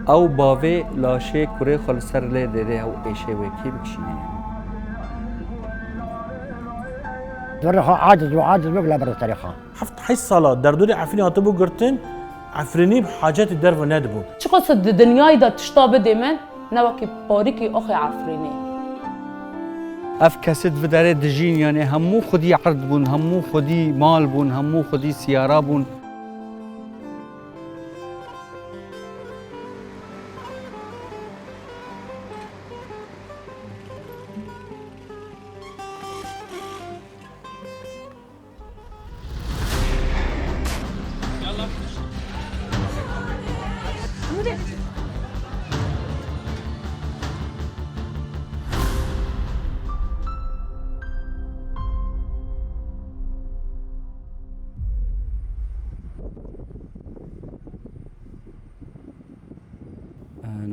ئەو باوێ لاشێ کوڕێ خۆ لەسەر لێ دێرێ ئەو ئێشێوێکی بکشینێ درخا عاجز وعاجز بلا برا تاريخها حفت حي الصلاة دردوري عفريني هاتبو قرتن عفريني بحاجات الدرب ندبو چی قصد دنیای دا تشتا بده من نوکی باریکی آخی عفرینی ئەف کەست بدەرێ دژین یانێ هەموو خودی عرض بوون هەموو خودی مال بوون هەموو خودی سیارا بوون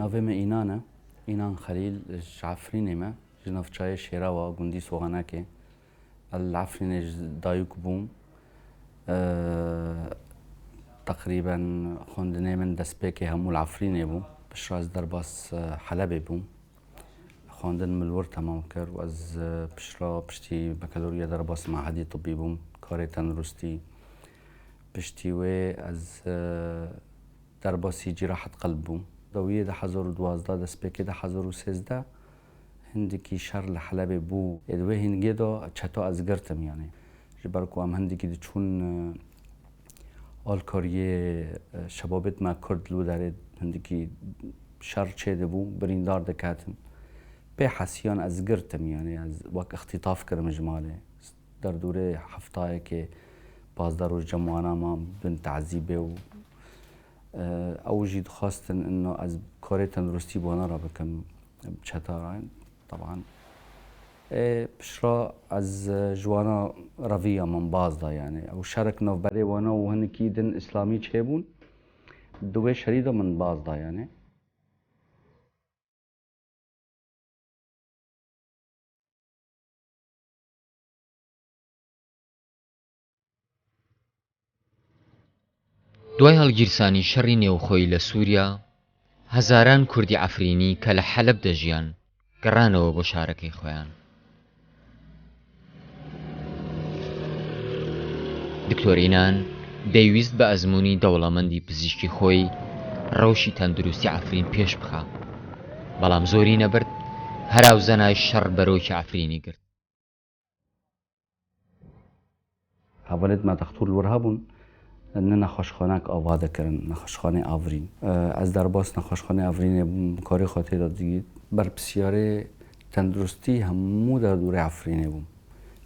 ناوێ me ئینان e ئینان خەلیل ji Efrînê me ji navçeyê Şêrawa gundî Soxanekê li Efrînê ji dayîk bûm teqrîben xwendinê min destpêkê hemû li Efrînê bû piştre ez derbas Helebê bûm xwendin min li wir temam kir û ez piştre piştî bakalorya derbas Mehedî Tibbî bûm karê tenduristî piştî wê ez derbasî cîrahet qelb bûm دویه 2012 دەستپێکێ 2013 هەندێکی شەڕ لە حەلەبێ بوو دوێ هینگێدا چەتۆ ئەز گرتم یانێ ji ber ku em hindekî diçûn alkariyê şebabêt me Kurd li derê hindekî şer çê dibû birîndar diketin pê hesiyan ez girtim yanê ez wek ixtîtaf kirim ji malê derdûrê heftayekê 15 roj cemwana me bin tezîbê û ئەو ژی دخواستن ئینۆ ئەس کارێ تەندروستی بۆ نەڕا بکەم چەتاران طبعاان پشرا ئەس ژوانە ڕەڤە من بازدا یانێ ئەو شەرک نەڤبەرێ وانە و هەنێکی دن ئیسلامی چێبوون دوێ شەریدا من بازدا یانێ دوای هەڵگیرسانی شەڕی نێوخۆی لە سووریا هەزاران کوردی عەفرینی کە لە حەلەب دەژیان گەڕانەوە بۆ شارەکەی خۆیان دکتۆر ئینان دەیویست بە ئەزموونی دەوڵەمەندی پزیشکی خۆی ڕەوشی تەندروستی عەفرین پێش بخا بەڵام زۆری نەبرد هەراو زەنای شەڕ بەرۆکی عەفرینی گرت هەڤەلێت ما دەختوور لور هەبوون نه نەخۆشخانەک ئاوا دەکردن نەخۆشخانەی ئاڤرین ئەس دەرباس نەخۆشخانەی ئاڤرینێ بووم کاری خۆ تێدا دیگیت بەرپرسیارێ تەندروستی هەموو دەردوورەی عەفرینێ بووم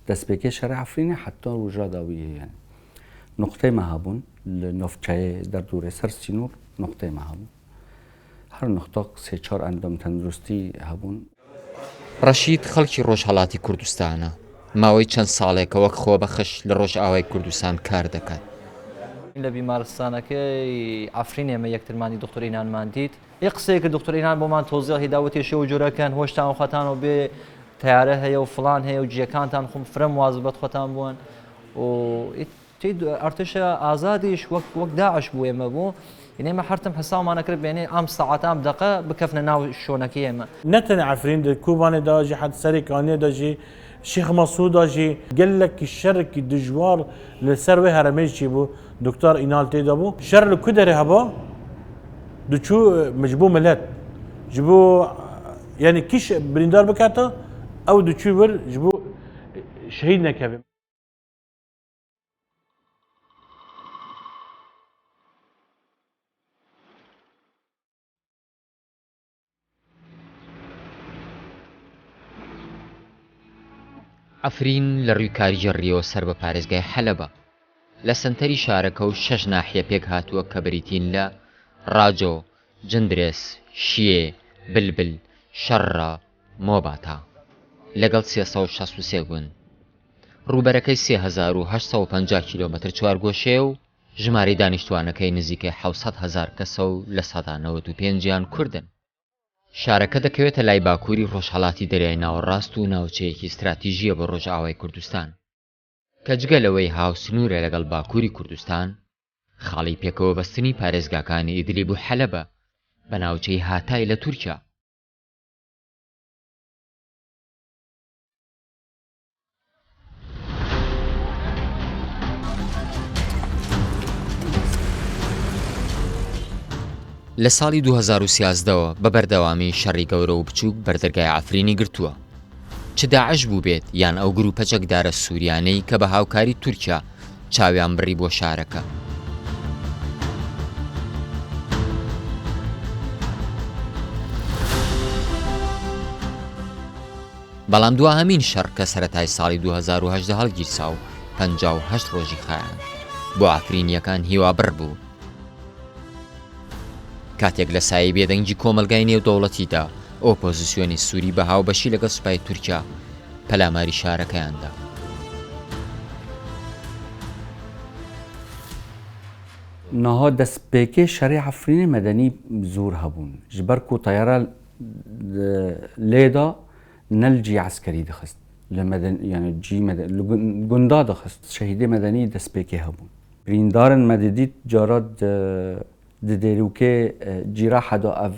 دەستپێکێ شەڕی عەفرینێ حتا ڕۆژا داویە یانێ نقطەی me hebûn li navçeyê derdûrê ser Sînûr noqtê me hebûn her noxta sê çar endam tenduristî hebûn ڕەشید خەڵکی ڕۆژهەڵاتی کوردستانە ماوەی چەند ساڵێکە وەک خۆبەخش لە ڕۆژئاوای کوردستان کار دەکات لە بیمارستانەکەی عەفرین ئێمە یەکترمانی دکتۆر ئینانمان دیت یە قسەیەکە دکتۆر ئینان بۆمان تۆزیە هیداوەتێشی و جۆرەکەن هۆشتان و خەتانەوە بێ تیارە هەیە و فڵان هەیە و جیەکانتان خۆم فرە مواظبەت خۆتان بوون و ئەرتشە ئازادیش وەک داعش بوو ئێمە بوو ئێمە هەرتم حساومانە کرد بێنێ ئەم سەعات ئەم دەقە بکەفنە ناو شۆنەکەی ئێمە نەتەنە عەفرین کوبانێ داژی حەد سەرێکانێ دەژی شیخ مەسووداژی gelekî şerekî dijwar li ser wê heremê çî bû Doktor İnal têda bû şer li ku derê heba diçû ji bo millet ji bo yanî kîş birîndar bikete ew diçû wir ji bo şehîd nekeve عەفرین لە ڕوویکاری ژەڕیەوە سەر بە پارێزگای حەلەبە لە سنتەری شارەکە و 6 ناحیە پێک هاتووە کە بریتین لە ڕاجۆ، جندرێس، شیێ، بلبل، شەڕە، مۆباتا لەگەڵ 363 گوند. ڕووبەرەکەی 3850 کیلۆمەتر چوارگۆشێ و ژمارەی دانیشتوانەکەی نزیکەی 700,000 کەسە و لە 95 کوردن. شارەکە دەکەوێتە لای باکووری ڕۆژهەڵاتی دەریای ناوەڕاست و ناوچەیەکی استراتیژیە بۆ ڕۆژئاوای کوردستان کە جگەلەوەی هاوسنوورە لەگەڵ باکووری کوردستان خاڵی پێکەوە بەستنی پارێزگاکانی ئیدلیب و حەلەبە بە ناوچەی هاتای لە تورکیا. لە ساڵی 2013ەوە بە بەردەوامی شەڕی گەورە و بچووک بەردەرگای عەفرینی گرتووە. چ داعش بوو بێت یان ئەو گروپە جەکدارە سووریانەی کە بە هاوکاری تورکیا چاویان بڕی بۆ شارەکە. بەڵام دووهەمین شەڕ کە سەرەتای ساڵی 2018 هەڵگیرسا و 58 ڕۆژی خایان بۆ عەفرینیەکان هیوابڕ بوو. کاتێک لە سایەی بێدەنگی کۆمەلگای نێودەوڵەتیدا ئۆپۆزیسیۆنی سووری بە هاوبەشی لەگەڵ سوپای تورکیا پەلاماری شارەکەیاندا. نەها دەستپێکێ شەڕی عەفرینی مەدەنی زۆر هەبوون ji ber ku tayara lêda nelcî eskerî dixist li yani cî gunda dixist şehîdê medenî destpêkê hebûn. Birîndarên medîdît cara di dêrûkê cîra heda ev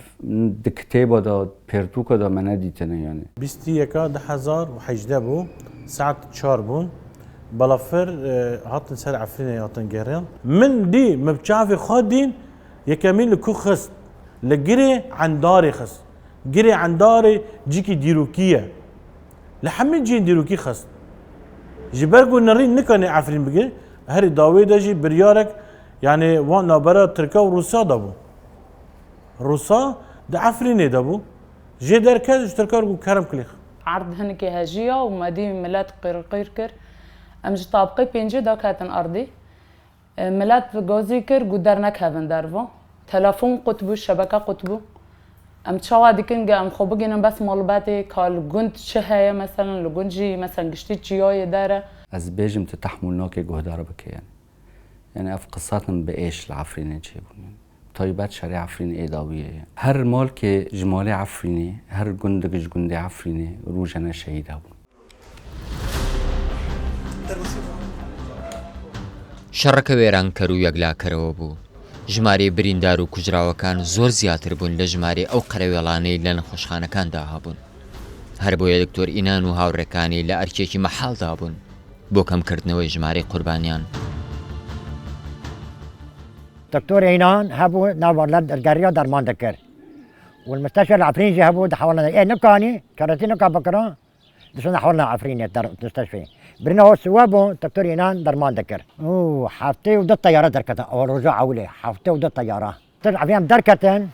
di kitêba da pêrtûka da me nedîtine yani. 2018 بوو ساعت 4 بوون بەڵافر هاتن سەر عەفرینە هاتن گەڕێن من دی مبچافی خوا دین یەکەمین لە کو خست لە گرێ عەندارێ خست گرێ عەندارێ جیکی دیروکیە لە هەمین جین دیروکی خست ji ber ku nerî nikane عەفرین bigire herî dawê de jî biryarek yani wan navbera Tirkiya û Rûsya da bû. Rûsya di عەفرینê de bû jê derket ji Tirkiya ku kerem kilîx. عرض هنكي هجية ومدي ملات قير كر ام جي طابقي بينجي دا كاتن ارضي ملات غوزي كر قدرنك هافن دارفو تلفون قطبو شبكة قطبو ام تشاوا ديكن ام خو بگينم بس مالباتي كال گوند شهايه مثلا لگونجي مثلا گشتي چياي داره از بيجم تتحملناك جهدار بك يعني اف قصاتن بايش العفرينه تشيبون طيبات شريعة عفرين إيداوية يعني. هر مال كي جمالي عفريني هر جندق جندي عفريني روجنا شهيد هبون. شەڕەکە وێرانکەر و یەکلاکەرەوە بوو. ژمارەی بریندار و کوژراوەکان زۆر زیاتر بوون لە ژمارەی ئەو قەرەوێڵانەی لە نەخۆشخانەکاندا هەبوون. هەر بۆیە دکتۆر ئینان و هاوڕێکانی لە ئەرکێکی مەحاڵدا بوون بۆ کەمکردنەوەی ژمارەی قوربانیان. دكتور عينان هبو ناور لد الجريه درمان دكر والمستشفى العفريني هبو حولنا ايه نكاني كرتي نكا بكره دسنا حولنا عفريني المستشفى برنا هو سوابو دكتور عينان درمان دكر اوه حفتي ود الطياره دركت او رجع اولي حفتي ود الطياره طلع فيهم دركتين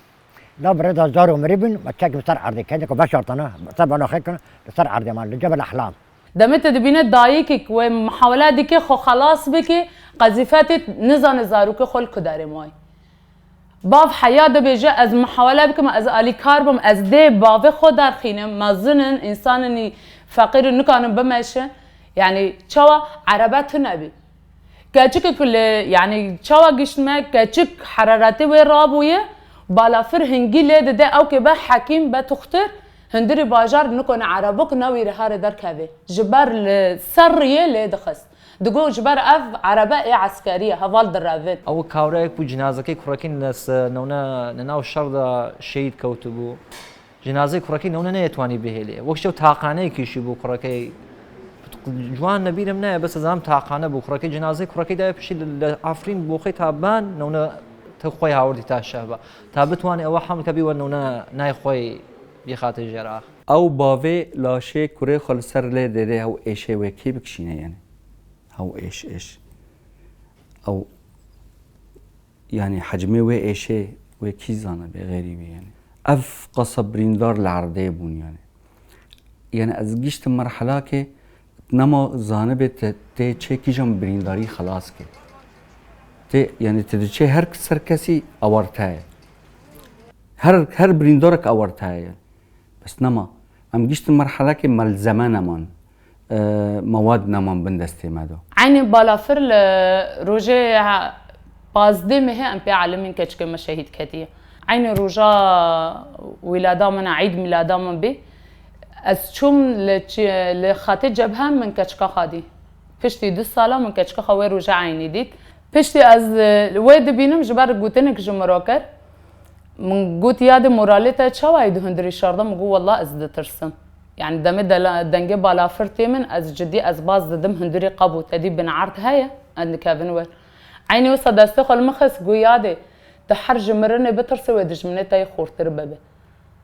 لا برد زارو مريبن ما تشك بسر عرضي كانك بشرطنا طبعا خيك بسر عرضي مال جبل احلام دمت دبينت دايكك ومحاولاتك خو خلاص بك قذيفات نزان زاروك خل كداري ماي باف حياة بيجا از محاولة بكم از الي كاربم از دي باف خو دار خينه ما ظنن انسانني فقير نكان بمشي يعني شوا عربات نبي كاتشك كل يعني شوا قشمه كاتشك حرارتي ورابويه بالا فر هنجي لد ده او كبا حكيم بتختر هندري باجار نكون عربك ناوي رهار در كافي جبار السرية لدخس دقو جبار اف عرباء عسكرية هفال درافين او كاوريك بو جنازكي كراكين ناس نونا نناو الشرطة شهيد كوتبو جنازي كراكين نونا نيتواني بهلي وكشو تاقاني كيشي بو كراكي جوان نبيل منايا بس زام تاقانه بو كراكي جنازي كراكي دا بشي لعفرين بوخي تابان نونا تخوي هاوردي تا الشهبة تابتواني او حمل كبي ونونا ناي خوي بخاطر جراح او باوي لاشي كوري خل سر لي ديري او ايشي وكي بكشينه يعني او ايش او يعني حجمي وي ايشي وكي زانه بغيري يعني اف قصب بريندار العرضي بون يعني از جيشت مرحله كي نما زانه تي تشي كيجم برينداري خلاص كي تي يعني تدشي هر سركسي اورتاي هر بريندارك اورتاي بس نما ام جيشت المرحله كي ملزمه نمان مواد نمان بندستي مادو عيني بالافر روجي بازدي مه ام بي عالمين كشك مشاهد كتير عيني روجا ولاده من عيد ميلاده من بي اسشوم لخاتي جبهه من كشك خادي فشتي 2 ساله من كشك خوي روجا عيني ديت فشتي از ويد بينم جبار قوتنك جمراكر من قلت يا دي موراليتا تشوايد هندري شرطة مقول والله أزد ترسم يعني دمي دنجي بالا فرتي من از جدي از باز دم هندري قبو تدي بنعرت هيا عند كافن ور عيني وصد استخل مخس قيادي تحرج مرني بترسي ودج من تاي خور ترببه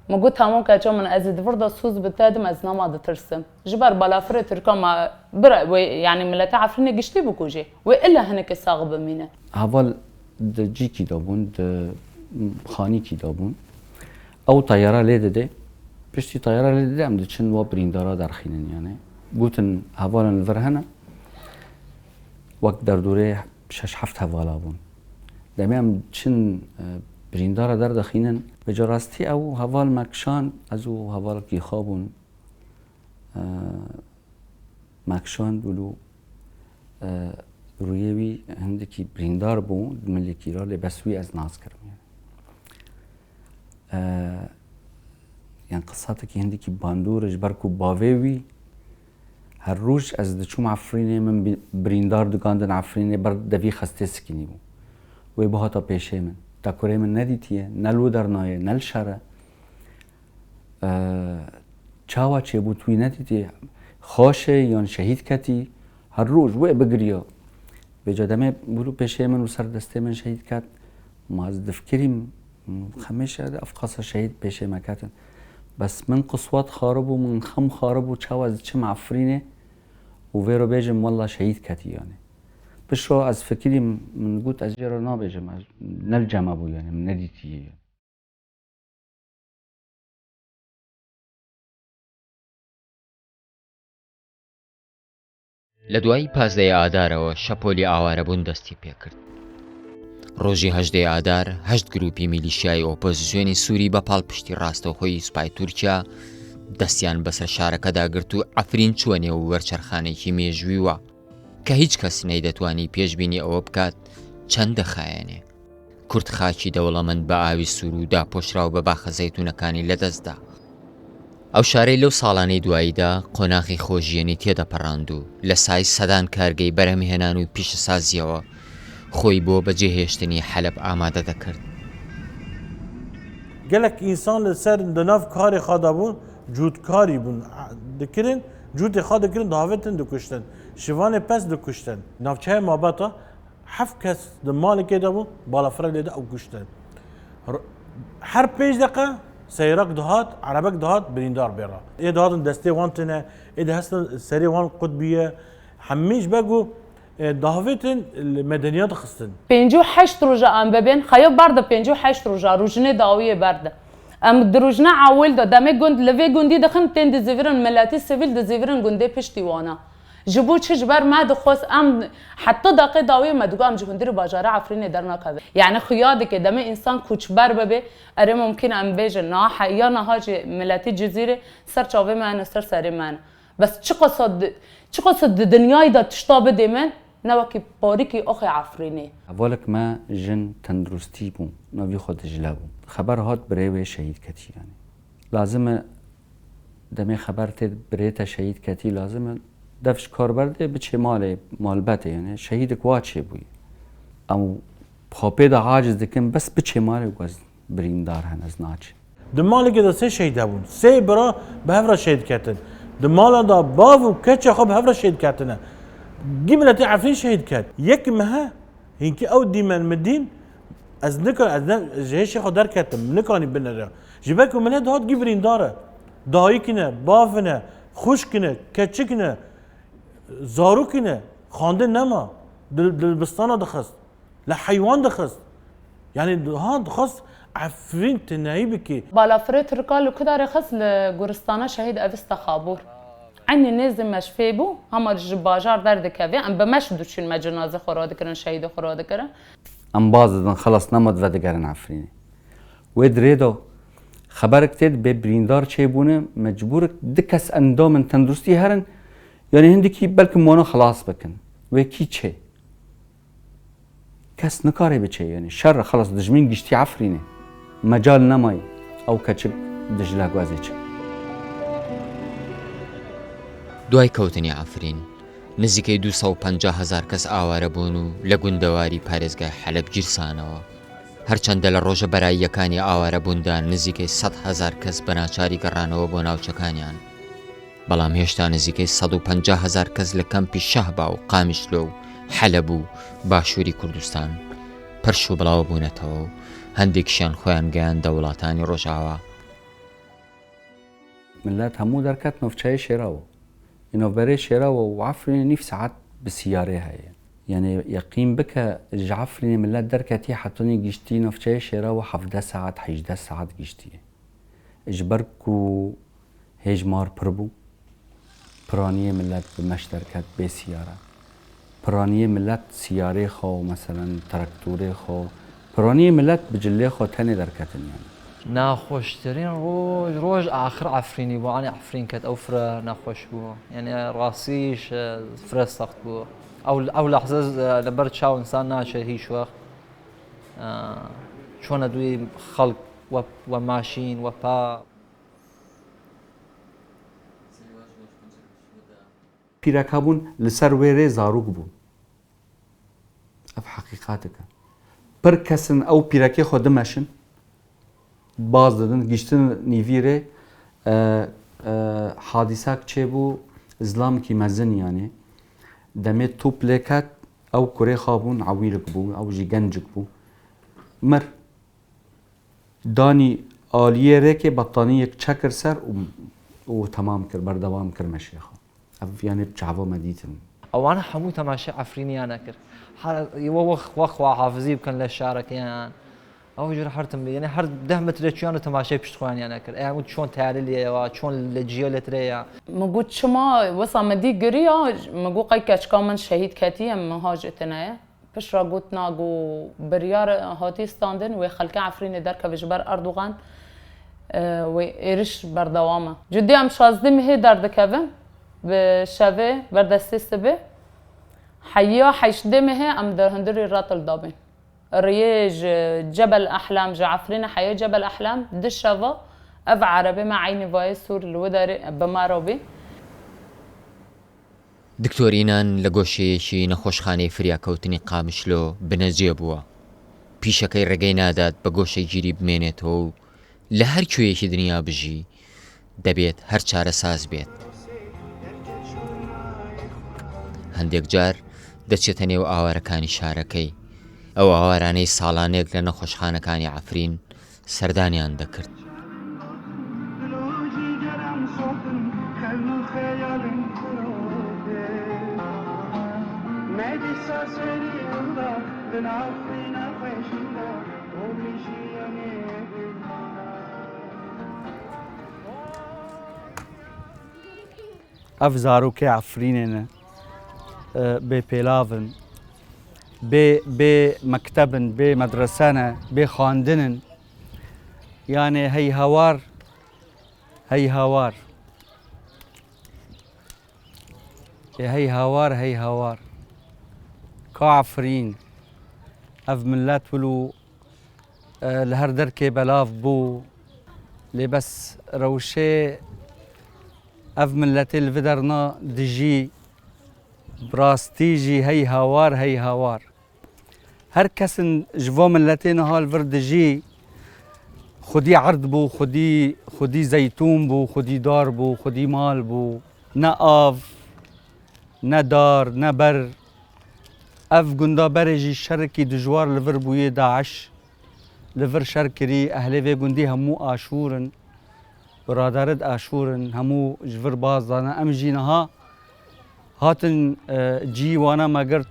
ما قلت همون كاتشو من ازد فرض سوز بتادم از نما ترسم جبر بالا فرت ركما برا يعني ملتا عفرني قشتي بكوجي والا هنك ساغب مينه هوال جي كي دابون خاني كي دابون او طياره ليده پشتی طیاره لیدم دچن و بریندارا در خینن یعنی گوتن هوالن الفرهنه وقت در دوره 6-7 هوالا بون دمیم چن بریندارا در دخینن به جراستی او هوال مکشان از او هوال کی خوابون مکشان بلو رویوی هندکی بریندار بون ملکی را لبسوی از ناز کرم يعني قصاتك هندي باندورج بركو باويوي هالروج از دچوم عفريني من بريندار دكاندن عفريني برد دفي خستي سكيني بو وي بهاتا بيشي من تاكوري من نديتيه نلو درنايه نل شره چاوا چه بو توي نديتي خوشه يان شهيد كتي هالروج وي بگريا بجادمه بلو بيشي من وسر دسته من شهيد كت ما از دفكريم خميشه افقاص شهيد بيشي مكاتن بس من قصوات خارب ومن خم خارب وتشاوز چه معفرينه وفيرو بيجم والله شهيد كتي يعني بشو از فكري من قلت از جرا نابيجم نلجم ابو يعني من نديتي يعني. لدوای پازدەی ئادارەوە شەپۆلی ئاوارەبوون دەستی پێکرد. ڕۆژی 18 ئادار 8 گروپی میلیشیای ئۆپۆزیسیۆنی سووری بە پاڵپشتی ڕاستەوخۆی سوپای تورکیا دەستیان بەسەر شارەکەدا گرت و ئەفرین چووە نێو وەرچەرخانێکی مێژوویوە کە هیچ کەس نەیدەتوانی پێشبینی ئەوە بکات چەند دەخایەنێ. کورد خاکی دەوڵەمەند بە ئاوی سوور و داپۆشراو بە باخە زەیتونەکانی لەدەستدا. ئەو شارەی لەو ساڵانەی دواییدا قۆناغی خۆشیێنی تێدەپەڕاند و لە سای سەدان کارگەی بەرهەمهێنان و پیشەسازیەوە خۆی بۆ بەجێهێشتنی حەلەب ئامادە دەکرد. gelek insan li ser di nav karê xwe de bûn cûtkarî bûn dikirin cûtê xwe dikirin davetin dikuştin şivanê pes dikuştin navçeya mabeta heft kes di malekê de bûn balafirelê de ew kuştin her pêş deqe seyrak dihat erebek dihat birîndar bêra ê dihatin destê wan tune ê dihestin serê wan qutbiye hemî ji begu davetin medeniyat xistin 58 روجا ام ببین خیاب برده 58 روجا روجنه داویه برده ام دروجنه عویل دا دمه گند لوی گندی دخن تند زیورن ملاتی سیویل د زیورن گنده پشتی وانا جبو چش بر ما دخوس ام حتی دقیق داویه مدگو ام جهندری باجاره عفرین در نکبه یعنی خیاده که دمه انسان کوچبر ببه اره ممکن ام بیجه نه یا نهاج ملاتی جزیره سر چاوه من سر سری من بس چه قصد دنیای دا تشتا بده من نوكي باريكي أخي عفريني. أولك ما جن تندرستي بون نبي خود جلابو خبر هات بريوه شهيد كتي يعني لازم دمي خبر تد بريته شهيد كتي لازم دفش كار برده بچه مال بته يعني شهيدك واتشه بوي أو خابه دا عاجز دكن بس بچه ماله وز بريندار هنز ناچ دماله كده سه شهيد هبون سه برا بهفرا شهيد كتن دماله دا باو كتش خب بهفرا شهيد كتنه جملة عفرين شهيد كات يك مها هنك أو ديما مدين از نكر از جهش خدار كاتم نكاني بنرا جبالكم من هاد جبرين داره دايكنا بافنا خوشكنا كتشكنا زاروكنا خاندن نما دلبستانه دخست لحيوان دخست يعني هاد دخست عفرين تنايبكي بالا فريت ركالو كده رخص لجورستانا شهيد أفستا خابور عني نازم مش فيبو هم الجباجار درد كافي ام بمش دوشين مجنازه خوراد كرن شهيد خوراد كرن ام بازدن خلاص نمد و دگرن عفرینه وید ریدو خبرك تید به بریندار چه بونه مجبورك دکس اندام تندرستی هرن یعنی هندی کی بلکه مانا خلاص بکن و کی چه کس نکاره بچه یعنی شر خلاص دجمین گشتی عفرینه مجال نمای او کچک دجلا گوازی چه دوای کەوتنی عفرین نزیکەی 250,000 کەس ئاوارە بوون و لە گوندەواری پارێزگای حەلەب گیرسانەوە هەرچەندە لە ڕۆژە بەراییەکانی ئاوارە بووندا نزیکەی 100,000 کەس بەناچاری گەڕانەوە بۆ ناوچەکانیان، بەڵام هێشتا نزیکەی 150,000 کەس لە کەمپی شەهبا و قامیشلۆ و حەلەب و باشووری کوردستان پەرش و بڵاو بوونەتەوە و هەندێکیشیان خۆیان گەیاندە وڵاتانی ڕۆژاوا. ملات هەموو دەرکات نۆفچایی شێراوە، ئینۆڤەرەی شێراوە و عفرینە نیف سەعات بسیارەی هەیە، یعنی یەقین بکە ژ عفرینە ملات دەرکەتی حەتونی گیشتی نۆفچەیە شێراوە 17 ساعت 18 ساعت گیشتیە. ژ بەرک و هێژمار پڕ بوو، پرانیە ملت بمەش دەرکەت بێ سیارە، پرانیە ملت سیارەی خۆ مەسەلەن تەرەکتورێ خۆ، پرانیە ملت بجلێ خۆ تەنێ دەرکەتن یانی. ناخۆشترین ڕۆژ ئاخر عفرینی بوو، ئانی عفرین کەت ئەو فرە ناخۆش بوو، یعنی ڕاستیش فرە سەخت بوو. ئەو لەحزە لەبەر چاو ئینسان ناچێت هیچ وەخت چۆنە دوی خەڵک وە ماشین وە پا. پیرەکە بوون لەسەر وێرێ زاروک بوون، ئەف حەقیقاتەکە پڕ کەسن ئەو پیرەکەی خۆ دمەشن باز دەدن گیشتن نیڤیرێ حادیساک چێ بوو زلامکی مەزن یانێ دەمێت توپ لێکات ئەو کوڕێ خابوون عویلک بوو ئەو ژی گەنجک بوو مر دانی ئالیە رێکێ بەتانیەک چەکر سەر و تەمام کرد بەردەوام کرد مەشێخە ئەف یانێ بچاوە مەدیتن. ئەوانە هەموو تەماشای عفرینیان نەکرد، وەخوا حافزی بکەن لە شارەکەیان ئەو جور هەرتم بێ، یعنی هەر 10 مترێکیان و تەماشای پشتخوانیان نەکرد، ئەیان وت چۆن تیارە لێەوە چۆن لە جیە لەترەیە. مگو چما وەسا مەدی گریا مگو قەیکەچکا من شەهید کەتیە مهاجتنایە پشرا گوت ناگو بریار هاتی ستاندن و خەلکە عفرینێ دەرکەوێ ji ber Erdogan و êriş berdewam e. Cudî em şazdî mihê derdikevin bi şevê berdestê sibê heya heşdê mihê em di hundirê ratil dabin. Riyê ji Cebel Ehlem ji Efrînê heya Cebel Ehlem di şeva ev erebê me eynî vayê Sûr li wê derê bi me re bê. دکتۆرینان لە گۆشەیەکی نەخۆشخانەی فریاکەوتنی قامشلۆ بنەجێ بووە. پیشەکەی ڕێگەی نادات بە گۆشەی گیری بمێنێتەوە و لە هەر کوێیەکی دنیا بژی دەبێت هەر چارە ساز بێت. هەندێک جار دەچێتە نێو ئاوارەکانی شارەکەی، ئەو ئاوارانەی ساڵانێک لە نەخۆشخانەکانی عەفرین سەردانیان دەکرد. ئەف زارۆکەی عەفرینێنە بێ پێلاڤن بێ مەکتەبن بێ مەدرسەنە بێ خواندنن یانێ هەی هەوار هەی هاوار هەی هاوار هەی هاوار کا عەفرین ئەف ملەت ولو لە هەر دەرکێ بەلاڤ بوو لێ بەس ڕەوشێ ئەف ملەتێ li vê derna dijî birastî jî hey hawar hey hawar her kesin ji vo milletê niha li vir dijî xwedî erd bû xwedî zeytûn bû xwedî dar bû xwedî mal bû ne av ne dar ne ber ev gundaberê jî şerekî dijwar li vir bûyê Daeş li vir şer kirî ehlê vê gundî hemû aşûrin برادرت آشورن همو جور باز دانه ام جینها هاتن جی وانا مگرت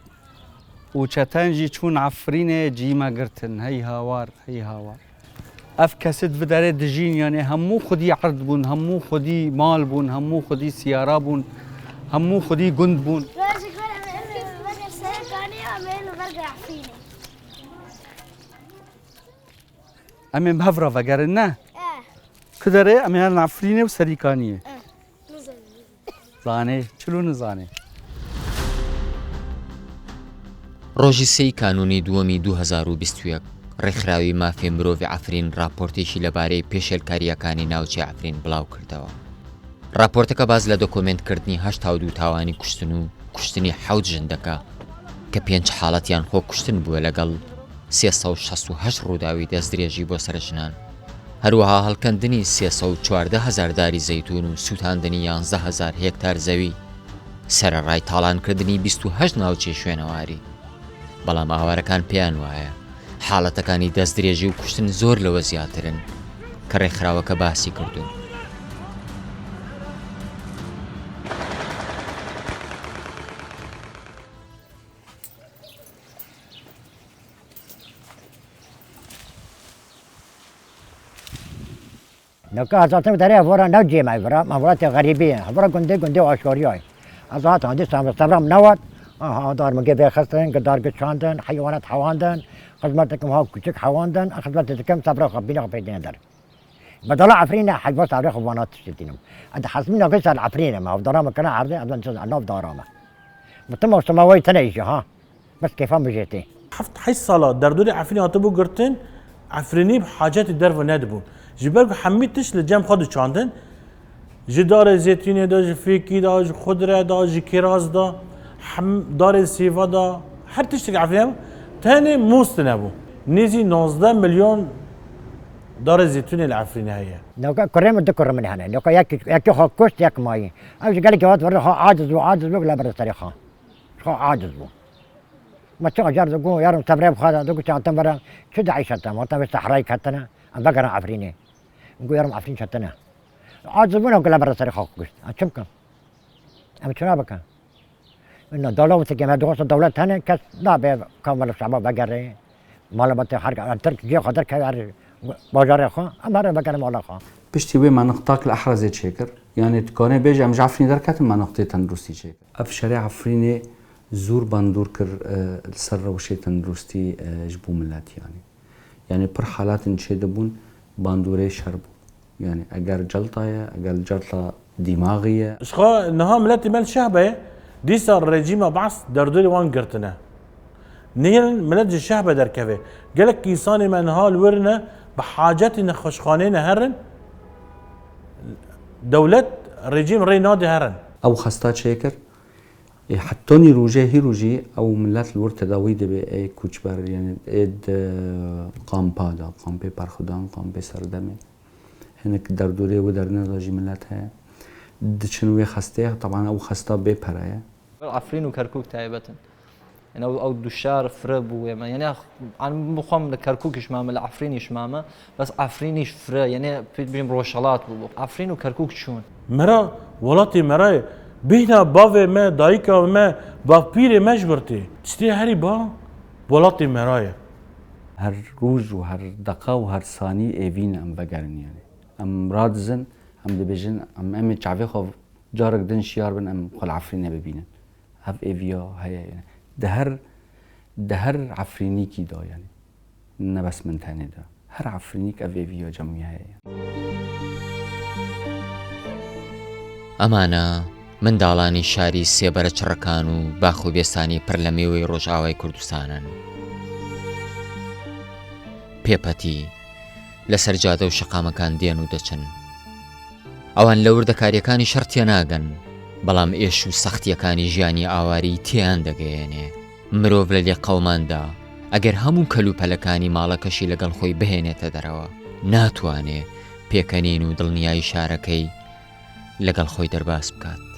و چتن جی چون عفرینه جی مگرتن هی هاوار هی هاوار اف کسد و داره دجین یعنی همو خودی عرض بون همو خودی مال بون همو خودی سیارا بون همو خودی گند بون امین بهفرا وگرن نه کدره امیان عفرینه و سریکانیه زانه چلو نزانه ڕۆژی 3 کانونی دووەمی 2021 ڕێکخراوی مافیای مرۆڤی عەفرین راپۆرتێکی لەبارەی پێشێلکاریەکانی ناوچەی عەفرین بڵاو کردەوە. راپۆرتەکە باز لە دۆکۆمنتکردنی 82 تاوانی کوشتن و کوشتنی 7 ژندەکە کە 5 حاڵەتیان خۆ کوشتن بووە لەگەڵ 368 ڕووداوی دەستدرێژی بۆ سەرژنان، هەروەها هەڵکەندنی 314,000 داری زەیتون و سووتاندنی 11,000 هێکتار زەوی، سەرەڕای تاڵانکردنی 28 ناوچێ شوێنەواری. بەڵام ئاوارەکان پێیان وایە حاڵەتەکانی دەستدرێژی و کوشتن زۆر لەوە زیاترن کە ڕێکخراوەکە باسی کردوون. نکه ازاتم داره افورا نجی ما افورا مفرات غریبیه افورا گنده و آشکاریای ازات هندی سامسترام نواد دار مگه بخستن دار گچاندن حیوانات حواندن خدمتكم ها كوچك حواندن خدمتكم صبر خبينا خبينا در بدل عفرين حجبات على خوانات تشتينم انت حاسبين قصه العفرين ما دراما كان عرضي ابدا نوف دراما متم سماوي تنيجي ها بس كيف هم جيتي حفت حي الصلاة دردوري عفريني هاتبو قرتن عفريني بحاجات الدرب ندبون جبرك حميتش لجام خدو چاندن جدار زيتوني دا فيكي دا خضره دا كيراز دا دار سيفا دا هر تشتري عفريني تاني موست نبو نيزي 19 مليون دار زيتون العفريني هي نوكا كريم دكر من هنا نوكا ياك خو كوست ياك ماي ايش قال لك وقت ورا عاجز وعاجز ولا برا تاريخها خو عاجز بو ما تشو جار دغو يارم تبريب خاطر دغو تاعتم برا شو داعي شتنا ما تبي صحراي كتنا ام بقرا عفريني نقول يارم عفرين شتنا عاجز بو ولا برا تاريخها كوست اتشمك ام شنو بك انه دولة وتجمع دوس الدولة هنا كاس لا بي كامل الشعب بقري مال بتي حركة ترك جي خاطر كيار بازار خو امر بكره مال خو پشتی وی مناطق الأحرز شکر يعني تكوني بيجي ام جعفرين در كاتم مناطق تندرستي شکر اف شارع عفريني زور باندور كر السر وشي تندرستي جبو ملات يعني پر حالات انشي دبون باندوري شربو يعني اگر جلطايا اگر جلطة دماغية اشخا انها ملاتي مال شعبه دي صار رجيم بعث دردوري وان قرتنا نيل ملات الشعبه در كفي قالك كيساني من هال ورنا بحاجتنا خشخانين هرن دولة رجيم رينادي هرن او خستات شكر حتوني روجي هي روجي او ملات الور تداوي دبي اي كوچبر يعني اد قامبادا قامبي برخدان قامبي سردمي هناك دردوري ودرنا راجي ملاتها دشنوي خسته طبعا او خستا بيبرايا عفرين وكركوك تايبتن يعني او دشار فرب يعني انا مخم لكركوك يشمامه العفرين يشمامه بس عفرين يشفرا يعني بين روشالات عفرين وكركوك شلون مرا ولاتي مرا بينا بافي ما دايكا ما بابيري مجبرتي تشتي هري با ولاتي مرايا هر روز و هر دقه و هر ثاني ايفين ام بگرن يعني ام رادزن ام دبجن ام چاوي خو جارك دن شيار بن ام خل عفرين ببينن هف ايفيا هي يعني ده هر عفريني كي دا يعني نه بس من تاني ده هر عفرينيك افيفيا جميعها يعني ئەمانە منداڵانی شاری سێبەرە چڕەکان و باخ و بێستانی پڕ لە میوەی ڕۆژئاوای کوردستانن. پێپەتی لەسەر جادە و شەقامەکان دێن و دەچن. ئەوان لە وردەکاریەکانی شەڕ تێناگەن، بەڵام ئێش و سەختیەکانی ژیانی ئاواری تێیان دەگەیەنێ. مرۆڤ لە لێ قەوماندا ئەگەر هەموو کەلوپەلەکانی ماڵەکەشی لەگەڵ خۆی بهێنێتە دەرەوە، ناتوانێ پێکەنین و دڵنیایی شارەکەی لەگەڵ خۆی دەرباس بکات.